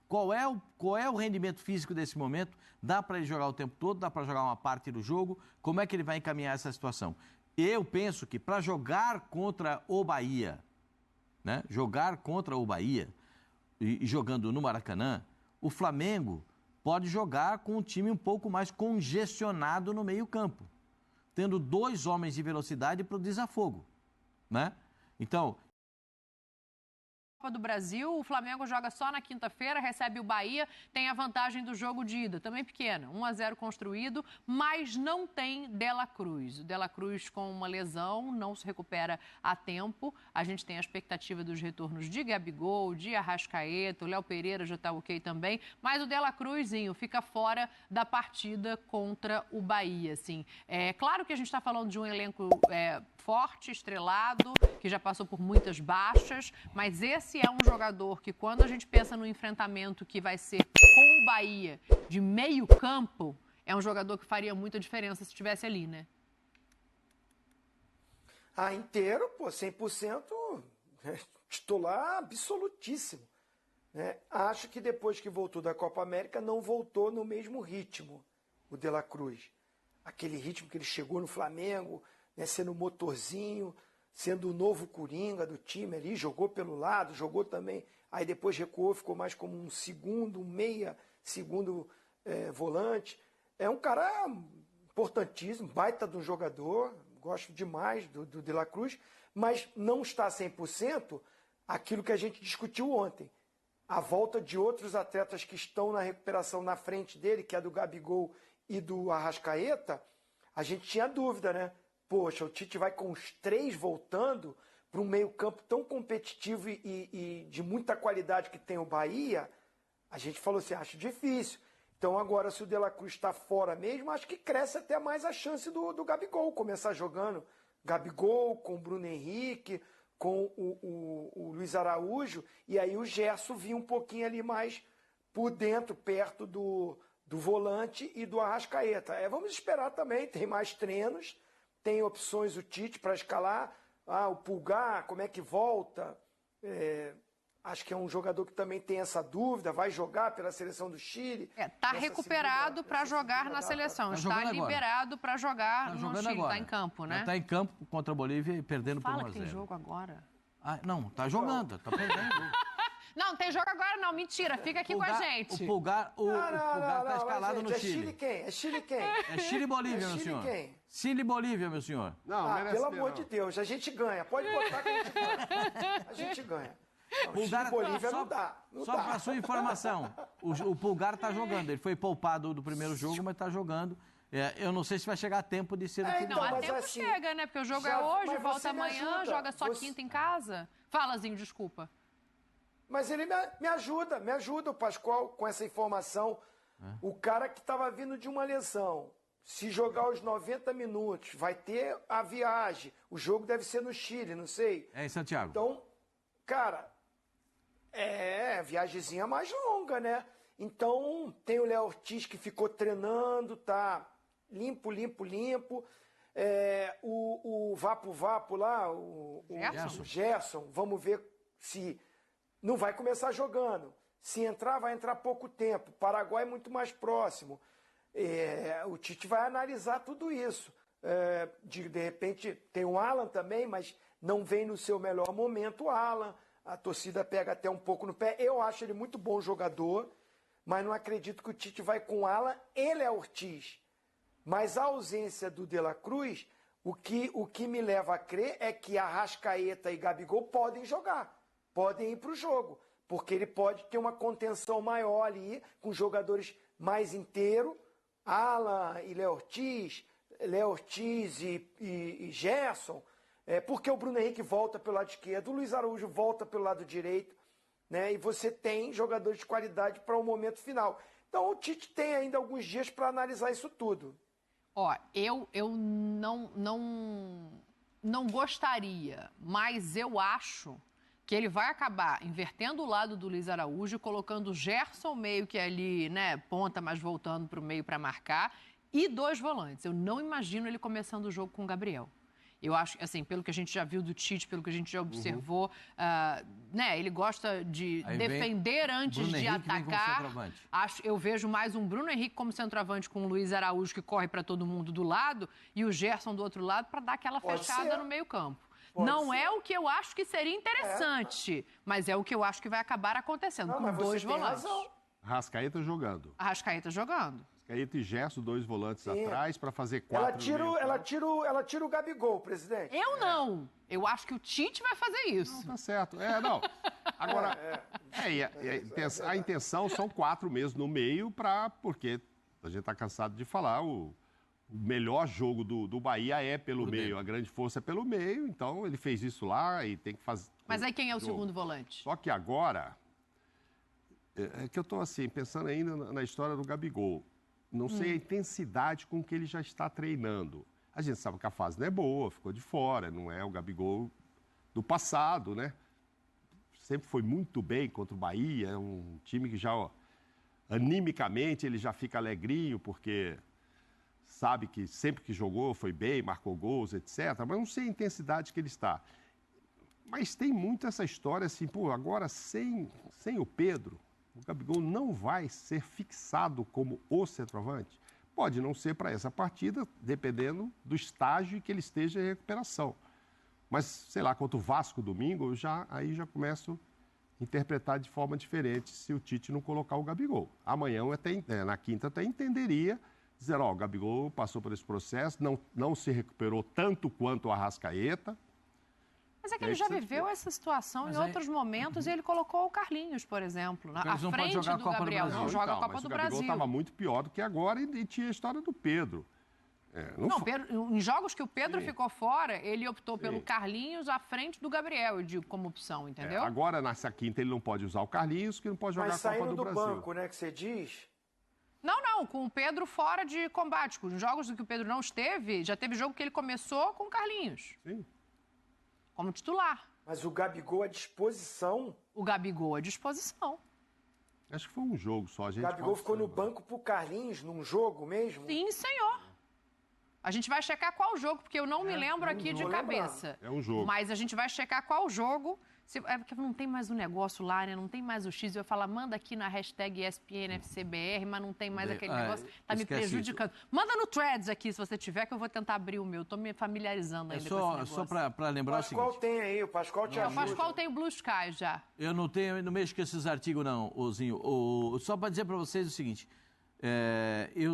Qual é o rendimento físico desse momento? Dá para ele jogar o tempo todo? Dá para jogar uma parte do jogo? Como é que ele vai encaminhar essa situação? Eu penso que para jogar contra o Bahia, né? Jogar contra o Bahia e jogando no Maracanã, o Flamengo pode jogar com um time um pouco mais congestionado no meio-campo, tendo 2 homens de velocidade para o desafogo, né? Então, Copa do Brasil, o Flamengo joga só na quinta-feira, recebe o Bahia, tem a vantagem do jogo de ida, também pequena, 1-0 construído, mas não tem De La Cruz. O De La Cruz com uma lesão, não se recupera a tempo. A gente tem a expectativa dos retornos de Gabigol, de Arrascaeta, o Léo Pereira já está ok também, mas o De La Cruzinho fica fora da partida contra o Bahia, assim. É claro que a gente está falando de um elenco forte, estrelado, que já passou por muitas baixas, mas esse é um jogador que, quando a gente pensa no enfrentamento que vai ser com o Bahia de meio campo, é um jogador que faria muita diferença se estivesse ali, né? Inteiro, 100%, titular absolutíssimo. Né? Acho que depois que voltou da Copa América, não voltou no mesmo ritmo, o De La Cruz. Aquele ritmo que ele chegou no Flamengo, né, sendo motorzinho, sendo o novo coringa do time ali, jogou pelo lado, jogou também, aí depois recuou, ficou mais como um meia segundo volante. É um cara importantíssimo, baita de um jogador, gosto demais do De La Cruz, mas não está 100% aquilo que a gente discutiu ontem. A volta de outros atletas que estão na recuperação na frente dele, que é do Gabigol e do Arrascaeta, a gente tinha dúvida, né? Poxa, o Tite vai com os 3 voltando para um meio-campo tão competitivo e de muita qualidade que tem o Bahia. A gente falou assim, acho difícil. Então agora, se o De La Cruz está fora mesmo, acho que cresce até mais a chance do Gabigol começar jogando. Gabigol com o Bruno Henrique, com o Luiz Araújo, e aí o Gerson vir um pouquinho ali mais por dentro, perto do volante e do Arrascaeta. Vamos esperar também, tem mais treinos. Tem opções o Tite para escalar, o Pulgar, como é que volta? Acho que é um jogador que também tem essa dúvida, vai jogar pela seleção do Chile. Está recuperado para jogar na seleção, está liberado para jogar no Chile, está em campo, né? Está em campo contra a Bolívia e perdendo por 1-0. Fala que tem jogo agora. Não, está jogando, está perdendo. Não, tem jogo agora não, mentira, fica aqui com a gente. O Pulgar está escalado no Chile. É Chile quem? É Chile quem? É Chile e Bolívia, meu senhor. Quem? Chile e Bolívia, meu senhor. Não, pelo amor de Deus, a gente ganha. Pode botar que a gente ganha. A gente ganha. Não, Chile e Bolívia não dá. Só para sua informação, o Pulgar está jogando. Ele foi poupado do primeiro jogo, mas está jogando. Eu não sei se vai chegar a tempo de ser utilizado. Não, a tempo assim, chega, né? Porque o jogo é hoje, volta amanhã, joga só quinta em casa. Fala, Zinho, desculpa. Mas ele me ajuda, o Pascoal, com essa informação. O cara que estava vindo de uma lesão, se jogar os 90 minutos, vai ter a viagem. O jogo deve ser no Chile, não sei. É em Santiago. Então, cara, viagemzinha mais longa, né? Então, tem o Léo Ortiz que ficou treinando, tá limpo. O Vapo lá, o Gerson, vamos ver se não vai começar jogando. Se entrar, vai entrar pouco tempo. O Paraguai é muito mais próximo. O Tite vai analisar tudo isso. De repente, tem o Alan também, mas não vem no seu melhor momento o Alan. A torcida pega até um pouco no pé. Eu acho ele muito bom jogador, mas não acredito que o Tite vai com o Alan. Ele é Ortiz. Mas a ausência do De La Cruz, o que me leva a crer é que Arrascaeta e Gabigol podem jogar. Podem ir para o jogo, porque ele pode ter uma contenção maior ali, com jogadores mais inteiros, Alan e Léo Ortiz e Gerson, porque o Bruno Henrique volta pelo lado esquerdo, o Luiz Araújo volta pelo lado direito, né? E você tem jogadores de qualidade para o momento final. Então o Tite tem ainda alguns dias para analisar isso tudo. Eu não gostaria, mas eu acho que ele vai acabar invertendo o lado do Luiz Araújo, colocando o Gerson meio que ali, né, ponta, mas voltando para o meio para marcar, e 2 volantes. Eu não imagino ele começando o jogo com o Gabriel. Eu acho, assim, pelo que a gente já viu do Tite, pelo que a gente já observou, né, ele gosta de defender antes de atacar. Eu vejo mais um Bruno Henrique como centroavante com o Luiz Araújo, que corre para todo mundo do lado, e o Gerson do outro lado para dar aquela fechada no meio-campo. Não é o que eu acho que seria interessante, mas é o que eu acho que vai acabar acontecendo, com 2 volantes. Arrascaeta jogando. Arrascaeta jogando. Arrascaeta e Gerson, 2 volantes atrás, para fazer 4. Ela tira o Gabigol, presidente. Eu não. Eu acho que o Tite vai fazer isso. Não, tá certo. Não. Agora, a intenção são 4 mesmo no meio, porque a gente está cansado de falar, o melhor jogo do Bahia é pelo meio, a grande força é pelo meio, então ele fez isso lá e tem que fazer... Mas aí quem é o segundo volante? Só que agora, é que eu estou assim, pensando ainda na história do Gabigol. Não sei a intensidade com que ele já está treinando. A gente sabe que a fase não é boa, ficou de fora, não é o Gabigol do passado, né? Sempre foi muito bem contra o Bahia, é um time que já, animicamente, ele já fica alegrinho, porque sabe que sempre que jogou foi bem, marcou gols, etc. Mas não sei a intensidade que ele está. Mas tem muito essa história assim, agora sem o Pedro, o Gabigol não vai ser fixado como o centroavante. Pode não ser para essa partida, dependendo do estágio em que ele esteja em recuperação. Mas, sei lá, contra o Vasco domingo, aí já começo a interpretar de forma diferente se o Tite não colocar o Gabigol. Amanhã, na quinta, até entenderia, dizer, o Gabigol passou por esse processo, não se recuperou tanto quanto o Arrascaeta. Mas é que ele já viveu essa situação em outros momentos e ele colocou o Carlinhos, por exemplo, à frente do Gabriel. Não joga a Copa do Brasil. O Gabigol estava muito pior do que agora e tinha a história do Pedro. Em jogos que o Pedro ficou fora, ele optou pelo Carlinhos à frente do Gabriel, eu digo, como opção, entendeu? Agora, nessa quinta, ele não pode usar o Carlinhos, que não pode jogar a Copa do Brasil. Mas saindo do banco, né, que você diz... Não, com o Pedro fora de combate. Com os jogos que o Pedro não esteve, já teve jogo que ele começou com o Carlinhos. Sim. Como titular. Mas o Gabigol à disposição? O Gabigol à disposição. Acho que foi um jogo só. O Gabigol ficou no banco pro Carlinhos, num jogo mesmo? Sim, senhor. A gente vai checar qual jogo, porque eu não me lembro aqui de cabeça. É um jogo. Mas a gente vai checar qual jogo. É porque não tem mais o negócio lá, né? Não tem mais o X. Eu ia falar, manda aqui na hashtag ESPNFCBR, mas não tem mais aquele negócio. Tá me prejudicando. Isso. Manda no Threads aqui, se você tiver, que eu vou tentar abrir o meu. Tô me familiarizando ainda com esse negócio. Só para lembrar o seguinte... O Pascoal tem aí, o Pascoal te ajuda. O Pascoal tem o Blue Sky já. Eu não mexo com esses artigos, não, Ozinho. Só para dizer para vocês o seguinte.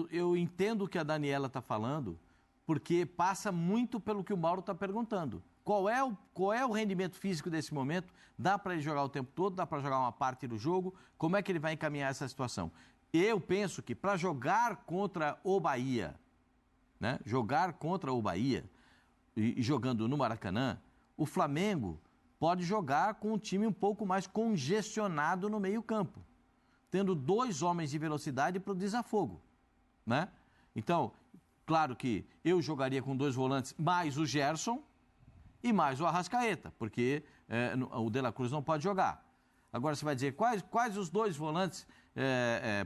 Eu entendo o que a Daniela está falando, porque passa muito pelo que o Mauro está perguntando. Qual é o rendimento físico desse momento? Dá para ele jogar o tempo todo? Dá para jogar uma parte do jogo? Como é que ele vai encaminhar essa situação? Eu penso que para jogar contra o Bahia, né? Jogar contra o Bahia e jogando no Maracanã, o Flamengo pode jogar com um time um pouco mais congestionado no meio-campo, tendo 2 homens de velocidade para o desafogo, né? Então, claro que eu jogaria com 2 volantes mais o Gerson e mais o Arrascaeta, porque o De La Cruz não pode jogar. Agora você vai dizer quais os 2 volantes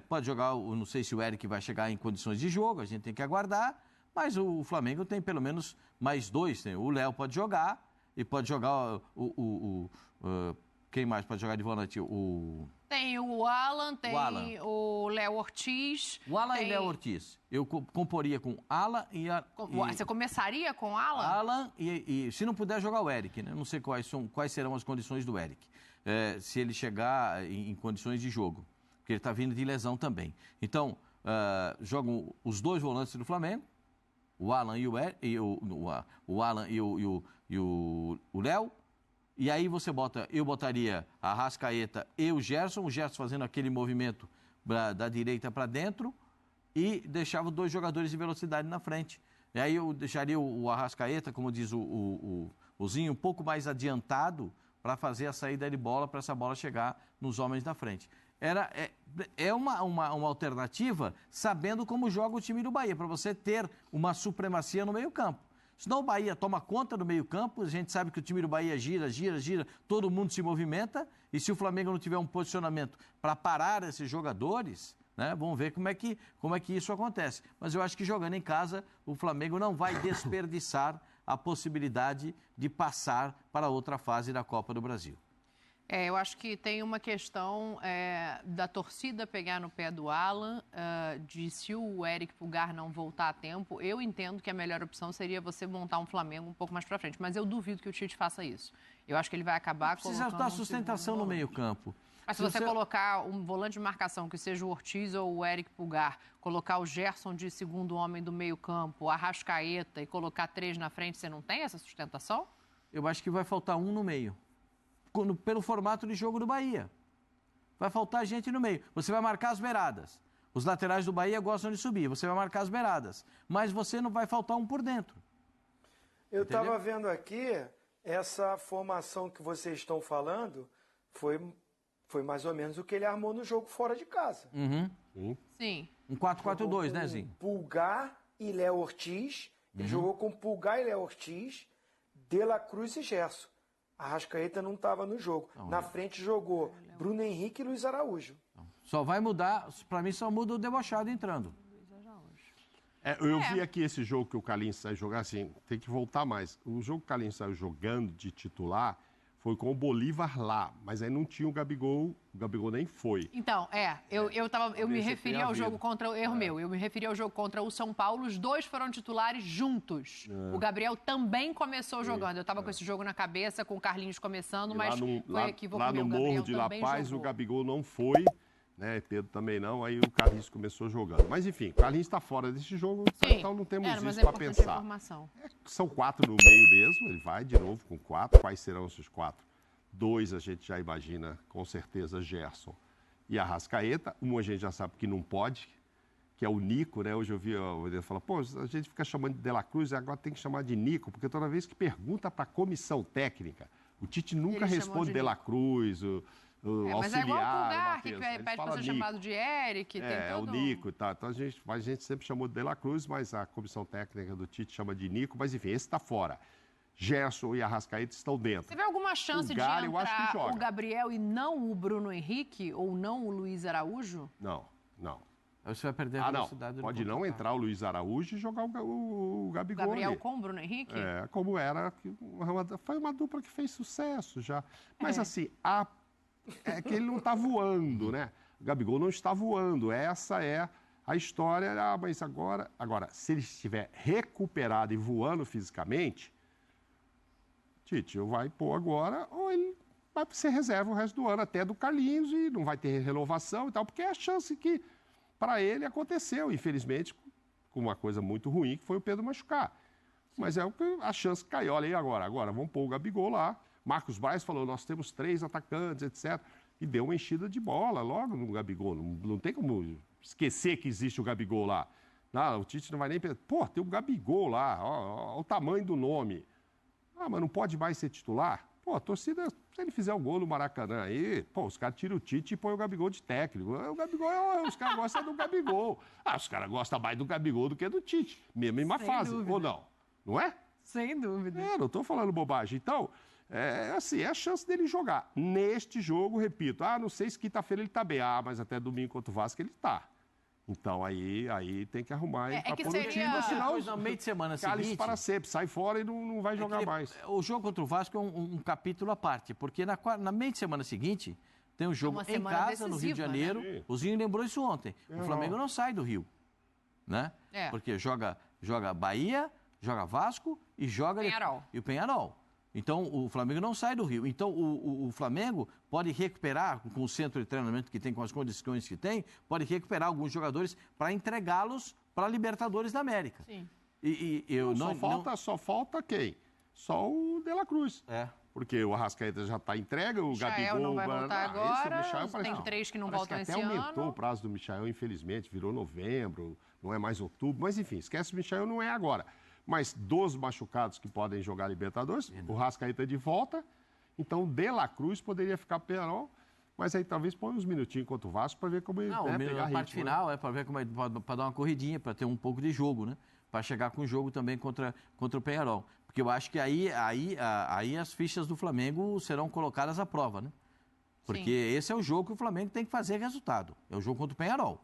pode jogar, não sei se o Eric vai chegar em condições de jogo, a gente tem que aguardar, mas o Flamengo tem pelo menos mais 2, o Léo pode jogar e pode jogar quem mais pode jogar de volante? Tem o Alan, tem o Léo Ortiz. O Alan e Léo Ortiz. Eu comporia com Alan e... Você começaria com Alan? Alan e se não puder jogar o Eric, né? Não sei quais serão as condições do Eric. Se ele chegar em condições de jogo. Porque ele está vindo de lesão também. Então, jogam os 2 volantes do Flamengo, o Alan e o Léo. E aí eu botaria a Arrascaeta e o Gerson fazendo aquele movimento da direita para dentro e deixava 2 jogadores de velocidade na frente. E aí eu deixaria o Arrascaeta, como diz o Zinho, um pouco mais adiantado para fazer a saída de bola, para essa bola chegar nos homens da frente. É uma alternativa sabendo como joga o time do Bahia, para você ter uma supremacia no meio-campo. Senão o Bahia toma conta do meio-campo, a gente sabe que o time do Bahia gira, todo mundo se movimenta, e se o Flamengo não tiver um posicionamento para parar esses jogadores, né, vamos ver como é que isso acontece. Mas eu acho que jogando em casa, o Flamengo não vai desperdiçar a possibilidade de passar para outra fase da Copa do Brasil. Eu acho que tem uma questão da torcida pegar no pé do Alan, de se o Eric Pulgar não voltar a tempo. Eu entendo que a melhor opção seria você montar um Flamengo um pouco mais para frente, mas eu duvido que o Tite faça isso. Eu acho que ele vai acabar precisa dar sustentação no meio-campo. Mas se você colocar um volante de marcação, que seja o Ortiz ou o Eric Pulgar, colocar o Gerson de segundo homem do meio-campo, a Arrascaeta e colocar 3 na frente, você não tem essa sustentação? Eu acho que vai faltar um no meio. Pelo formato de jogo do Bahia. Vai faltar gente no meio. Você vai marcar as beiradas. Os laterais do Bahia gostam de subir. Você vai marcar as beiradas. Mas você não vai faltar um por dentro. Eu estava vendo aqui, essa formação que vocês estão falando foi mais ou menos o que ele armou no jogo fora de casa. Sim. Um 4-4-2, né, Zinho? Pulgar e Léo Ortiz. Ele jogou com Pulgar e Léo Ortiz, De La Cruz e Gerson. A Arrascaeta não estava no jogo. Na frente jogou Bruno Henrique e Luiz Araújo. Só vai mudar, para mim só muda o debochado entrando. Eu vi aqui esse jogo que o Carlinhos saiu jogar, assim, tem que voltar mais. O jogo que o Carlinhos saiu jogando de titular foi com o Bolívar lá, mas aí não tinha o Gabigol nem foi. Então, eu me referi ao jogo contra eu me referi ao jogo contra o São Paulo, os dois foram titulares juntos. O Gabriel também começou jogando. Eu estava com esse jogo na cabeça, com o Carlinhos começando, mas foi equívoco lá meu. no Morro de La Paz, o Gabigol não foi, né? Pedro também não, aí o Carlinhos começou jogando. Mas enfim, o Carlinhos está fora desse jogo, então não temos isso para pensar. São 4 no meio mesmo, ele vai de novo com 4. Quais serão esses 4? 2 a gente já imagina, com certeza, Gerson e Arrascaeta. Um a gente já sabe que não pode, que é o Nico, né? Hoje eu vi ele falar, pô, a gente fica chamando de La Cruz, agora tem que chamar de Nico, porque toda vez que pergunta para a comissão técnica, o Tite nunca responde de La Cruz, o mas auxiliar. É igual o Pulgar, que pede para ser chamado de Eric. Tem todo... o Nico e tal. Então a gente sempre chamou de La Cruz, mas a comissão técnica do Tite chama de Nico. Mas enfim, esse está fora. Gerson e Arrascaeta estão dentro. Você vê alguma chance de entrar o Gabriel e não o Bruno Henrique ou não o Luiz Araújo? Não. Aí você vai perder a velocidade do pode não entrar o Luiz Araújo e jogar o Gabigol. O Gabriel ali. Com o Bruno Henrique? Como era. Foi uma dupla que fez sucesso já. Mas assim, é que ele não está voando, né? O Gabigol não está voando. Essa é a história. Mas agora, se ele estiver recuperado e voando fisicamente, Tite vai pôr agora, ou ele vai ser reserva o resto do ano, até do Carlinhos, e não vai ter renovação e tal, porque é a chance que, para ele, aconteceu, infelizmente, com uma coisa muito ruim, que foi o Pedro machucar. Mas a chance caiu. Olha aí agora, vamos pôr o Gabigol lá. Marcos Braz falou, nós temos 3 atacantes, etc. E deu uma enchida de bola logo no Gabigol. Não tem como esquecer que existe o Gabigol lá. Não, o Tite não vai nem pensar, pô, tem o Gabigol lá, ó, o tamanho do nome. Mas não pode mais ser titular? Pô, a torcida, se ele fizer o gol no Maracanã aí, pô, os caras tiram o Tite e põem o Gabigol de técnico. O Gabigol, os caras gostam do Gabigol. Os caras gostam mais do Gabigol do que do Tite. Mesma fase, dúvida. Ou não? Não é? Sem dúvida. Não estou falando bobagem. Então, é a chance dele jogar. Neste jogo, repito, não sei se quinta-feira ele está bem. Mas até domingo contra o Vasco ele está. Então, aí tem que arrumar para pôr no time, senão no meio de semana seguinte... para sempre, sai fora e não vai jogar mais. O jogo contra o Vasco é um capítulo à parte, porque na meio de semana seguinte tem um jogo em casa, no Rio de Janeiro. Né? O Zinho lembrou isso ontem. O Flamengo não sai do Rio, né? Porque joga Bahia, joga Vasco e joga... Penharol. E o Penharol. Então, o Flamengo não sai do Rio. Então, o Flamengo pode recuperar, com o centro de treinamento que tem, com as condições que tem, pode recuperar alguns jogadores para entregá-los para a Libertadores da América. Sim. Só falta quem? Só o De La Cruz. Porque o Arrascaeta já está entregue, o Gabigol... não vai voltar agora, tem 3 que não voltam esse ano. Até aumentou o prazo do Michael, infelizmente, virou novembro, não é mais outubro. Mas, enfim, esquece o Michael, não é agora. Mas dos machucados que podem jogar Libertadores, o Arrascaeta de volta, então De La Cruz poderia ficar Penharol, mas aí talvez põe uns minutinhos contra o Vasco para ver como ele pegar a parte final, para ver como para dar uma corridinha, para ter um pouco de jogo, né? Para chegar com o jogo também contra o Penharol. Porque eu acho que aí as fichas do Flamengo serão colocadas à prova, né? Porque esse é o jogo que o Flamengo tem que fazer resultado. É o jogo contra o Penharol.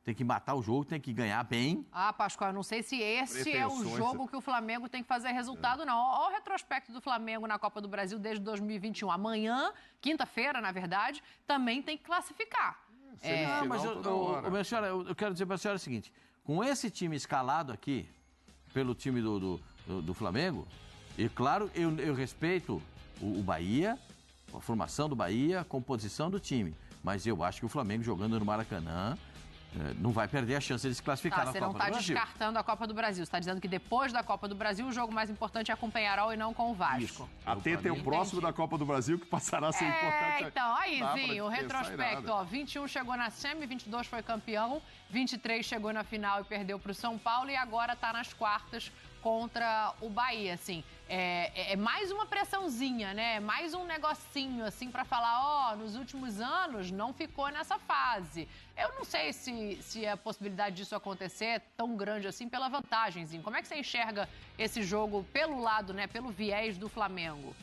tem que matar o jogo, tem que ganhar bem. Ah, Pascoal, eu não sei se esse é o jogo que o Flamengo tem que fazer resultado, não. Olha o retrospecto do Flamengo na Copa do Brasil desde 2021. Amanhã, quinta-feira, na verdade, também tem que classificar. Mas, minha senhora, eu quero dizer para a senhora o seguinte, com esse time escalado aqui, pelo time do Flamengo, e claro, eu respeito o Bahia, a formação do Bahia, a composição do time, mas eu acho que o Flamengo jogando no Maracanã não vai perder a chance de se classificar na Copa do Brasil. Você não está descartando a Copa do Brasil, você está dizendo que depois da Copa do Brasil o jogo mais importante é com o Penharol e não com o Vasco. Isso. Até ter o próximo da Copa do Brasil que passará a ser importante. Então, aí, Zinho, o retrospecto, ó, 21 chegou na semi, 22 foi campeão, 23 chegou na final e perdeu para o São Paulo e agora está nas quartas contra o Bahia, assim. É mais uma pressãozinha, né? Mais um negocinho, assim, para falar, nos últimos anos não ficou nessa fase. Eu não sei se a possibilidade disso acontecer é tão grande assim pela vantagemzinha. Como é que você enxerga esse jogo pelo lado, né? Pelo viés do Flamengo?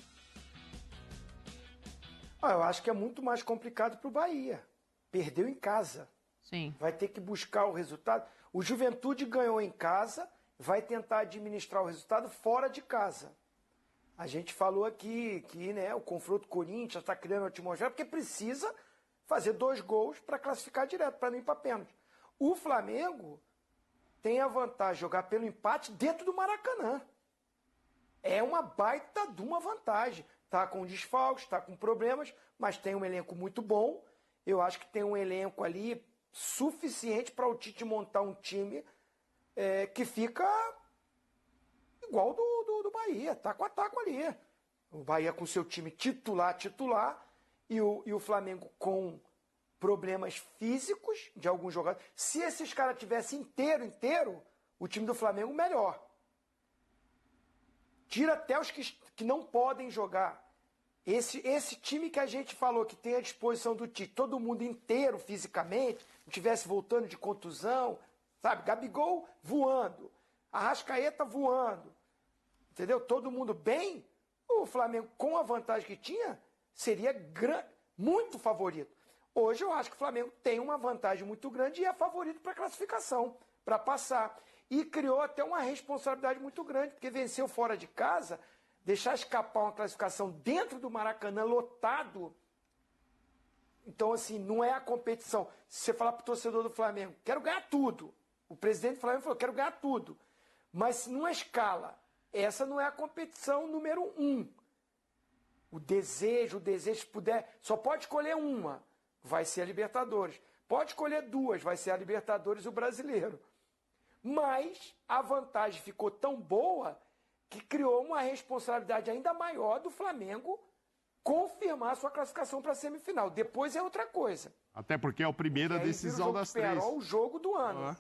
Eu acho que é muito mais complicado para o Bahia. Perdeu em casa. Sim. Vai ter que buscar o resultado. O Juventude ganhou em casa, vai tentar administrar o resultado fora de casa. A gente falou aqui que o confronto Corinthians está criando uma atmosfera porque precisa fazer 2 gols para classificar direto, para não ir para pênalti. O Flamengo tem a vantagem de jogar pelo empate dentro do Maracanã. É uma baita de uma vantagem. Está com desfalques, está com problemas, mas tem um elenco muito bom. Eu acho que tem um elenco ali suficiente para o Tite montar um time que fica igual do Bahia, taco a taco ali. O Bahia com seu time titular, e o Flamengo com problemas físicos de alguns jogadores. Se esses caras tivessem inteiro, o time do Flamengo melhor. Tira até os que não podem jogar. Esse time que a gente falou que tem à disposição do Tite, todo mundo inteiro fisicamente, não tivesse voltando de contusão, sabe? Gabigol voando, Arrascaeta voando, entendeu? Todo mundo bem, o Flamengo, com a vantagem que tinha, seria muito favorito. Hoje eu acho que o Flamengo tem uma vantagem muito grande e é favorito para classificação, para passar. E criou até uma responsabilidade muito grande, porque venceu fora de casa, deixar escapar uma classificação dentro do Maracanã lotado. Então, assim, não é a competição. Se você falar para o torcedor do Flamengo, quero ganhar tudo. O presidente do Flamengo falou, quero ganhar tudo. Mas numa escala, essa não é a competição número 1. O desejo, se puder, só pode escolher uma, vai ser a Libertadores. Pode escolher 2, vai ser a Libertadores e o Brasileiro. Mas a vantagem ficou tão boa que criou uma responsabilidade ainda maior do Flamengo confirmar sua classificação para a semifinal. Depois é outra coisa. Até porque é a primeira decisão das 3. O jogo do ano.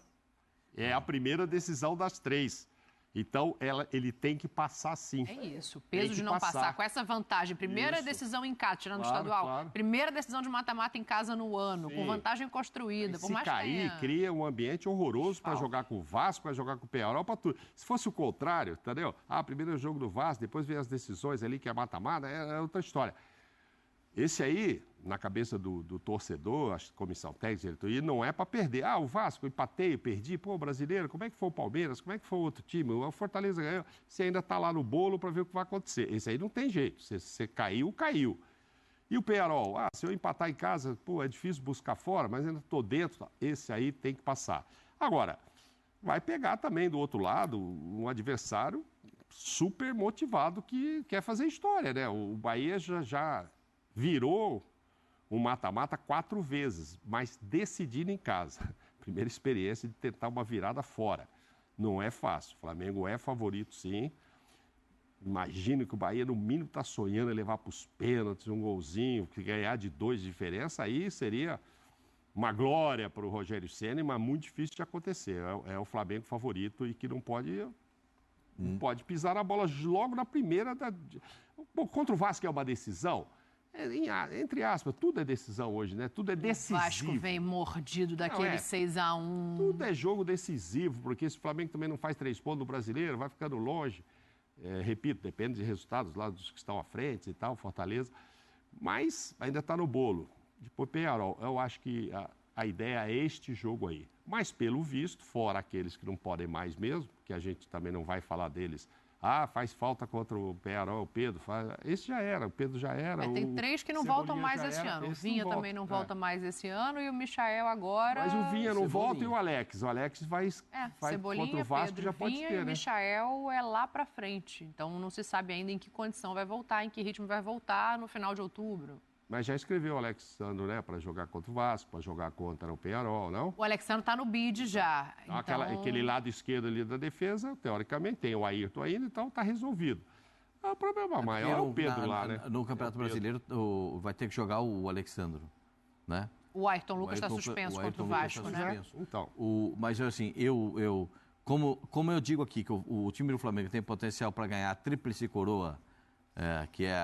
É a primeira decisão das 3. Então, ele tem que passar sim. É isso, o peso de não passar. Com essa vantagem, primeira decisão em casa, tirando o estadual, primeira decisão de mata-mata em casa no ano, com vantagem construída. Se cair, cria um ambiente horroroso para jogar com o Vasco, para jogar com o Penharol, para tudo. Se fosse o contrário, entendeu? Primeiro o jogo do Vasco, depois vem as decisões ali, que é mata-mata, é outra história. Esse aí, na cabeça do torcedor, a comissão técnica, diretoria, não é para perder. O Vasco, empatei, perdi. Pô, brasileiro, como é que foi o Palmeiras? Como é que foi o outro time? O Fortaleza ganhou. Você ainda está lá no bolo para ver o que vai acontecer. Esse aí não tem jeito. Você caiu, caiu. E o Penharol? Se eu empatar em casa, é difícil buscar fora, mas ainda estou dentro. Esse aí tem que passar. Agora, vai pegar também do outro lado um adversário super motivado que quer fazer história, né? O Bahia já virou um mata-mata 4 vezes, mas decidindo em casa. Primeira experiência de tentar uma virada fora. Não é fácil. O Flamengo é favorito, sim. Imagino que o Bahia, no mínimo, está sonhando em levar para os pênaltis, um golzinho, que ganhar de 2 de diferença, aí seria uma glória para o Rogério Ceni, mas muito difícil de acontecer. É o Flamengo favorito e que não pode pisar na bola logo na primeira. Contra o Vasco é uma decisão. Entre aspas, tudo é decisão hoje, né? Tudo é decisivo. O Vasco vem mordido daquele 6-1. Tudo é jogo decisivo, porque se o Flamengo também não faz 3 pontos no Brasileiro, vai ficando longe. Repito, depende de resultados lá dos que estão à frente e tal, Fortaleza. Mas ainda está no bolo. Depois Penharol. Eu acho que a ideia é este jogo aí. Mas, pelo visto, fora aqueles que não podem mais mesmo, que a gente também não vai falar deles, faz falta contra o Pearol, o Pedro, esse já era, o Pedro já era. Tem 3 que não voltam mais esse ano. O Vinha também não volta mais esse ano e o Michael agora... Mas o Vinha não volta e o Alex. O Alex vai contra o Vasco, Pedro, já pode Vinha, ter, né? E o Michael é lá pra frente. Então não se sabe ainda em que condição vai voltar, em que ritmo vai voltar no final de outubro. Mas já escreveu o Alexandre, né, para jogar contra o Vasco, para jogar contra o Pearol, não? O Alexandre está no bid já. Então... Aquele lado esquerdo ali da defesa, teoricamente, tem o Ayrton ainda, então está resolvido. O problema maior é o Pedro lá, né? No Campeonato Brasileiro vai ter que jogar o Alexandre, né? O Ayrton Lucas está suspenso contra o Vasco, né? Então. Mas assim, como eu digo aqui, que o time do Flamengo tem potencial para ganhar a tríplice coroa, que é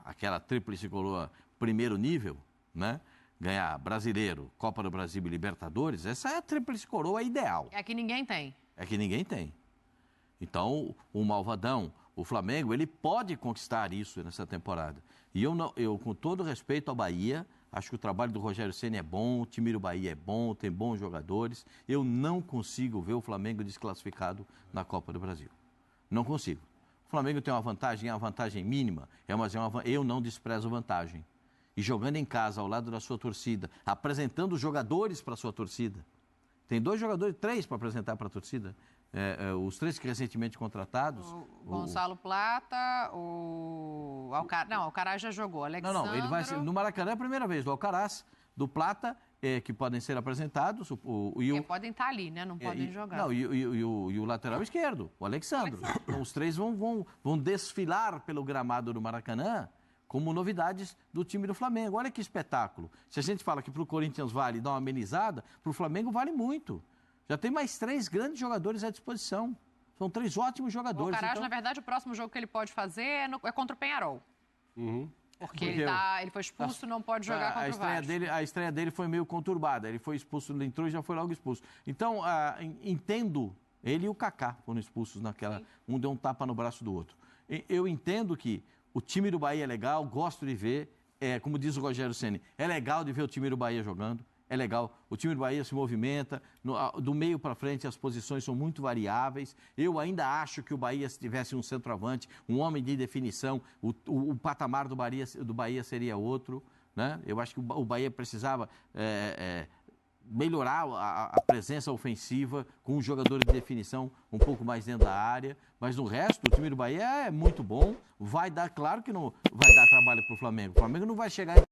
aquela tríplice coroa primeiro nível, né? Ganhar Brasileiro, Copa do Brasil e Libertadores, essa é a tríplice coroa ideal. É que ninguém tem. É que ninguém tem. Então, o Malvadão, o Flamengo, ele pode conquistar isso nessa temporada. E eu, com todo respeito ao Bahia, acho que o trabalho do Rogério Ceni é bom, o time do Bahia é bom, tem bons jogadores. Eu não consigo ver o Flamengo desclassificado na Copa do Brasil. Não consigo. O Flamengo tem uma vantagem mínima, eu não desprezo vantagem. E jogando em casa, ao lado da sua torcida, apresentando jogadores para a sua torcida. Tem 3 para apresentar para a torcida. Os 3 que recentemente contratados. O Gonçalo Plata, o Alcaraz. Não, o Alcaraz já jogou. Alexandre... Não, ele vai ser, no Maracanã é a primeira vez. O Alcaraz, do Plata, que podem ser apresentados. Podem estar ali, né? Não podem jogar. Não, e o lateral esquerdo, o Alexandre. Então, os 3 vão desfilar pelo gramado do Maracanã como novidades do time do Flamengo. Olha que espetáculo. Se a gente fala que para o Corinthians vale dar uma amenizada, para o Flamengo vale muito. Já tem mais 3 grandes jogadores à disposição. São 3 ótimos jogadores. O Alcaraz, na verdade, o próximo jogo que ele pode fazer é contra o Peñarol. Uhum. Porque ele foi expulso e não pode jogar contra o Vasco. A estreia dele foi meio conturbada. Ele foi expulso, ele entrou e já foi logo expulso. Então, entendo, ele e o Kaká foram expulsos naquela... Sim. Um deu um tapa no braço do outro. Eu entendo que o time do Bahia é legal, gosto de ver, como diz o Rogério Ceni, é legal de ver o time do Bahia jogando, é legal, o time do Bahia se movimenta, do meio para frente as posições são muito variáveis, eu ainda acho que o Bahia, se tivesse um centroavante, um homem de definição, o patamar do Bahia seria outro, né? Eu acho que o Bahia precisava melhorar a presença ofensiva com um jogador de definição um pouco mais dentro da área, mas no resto o time do Bahia é muito bom, vai dar, claro que não vai dar trabalho para o Flamengo não vai chegar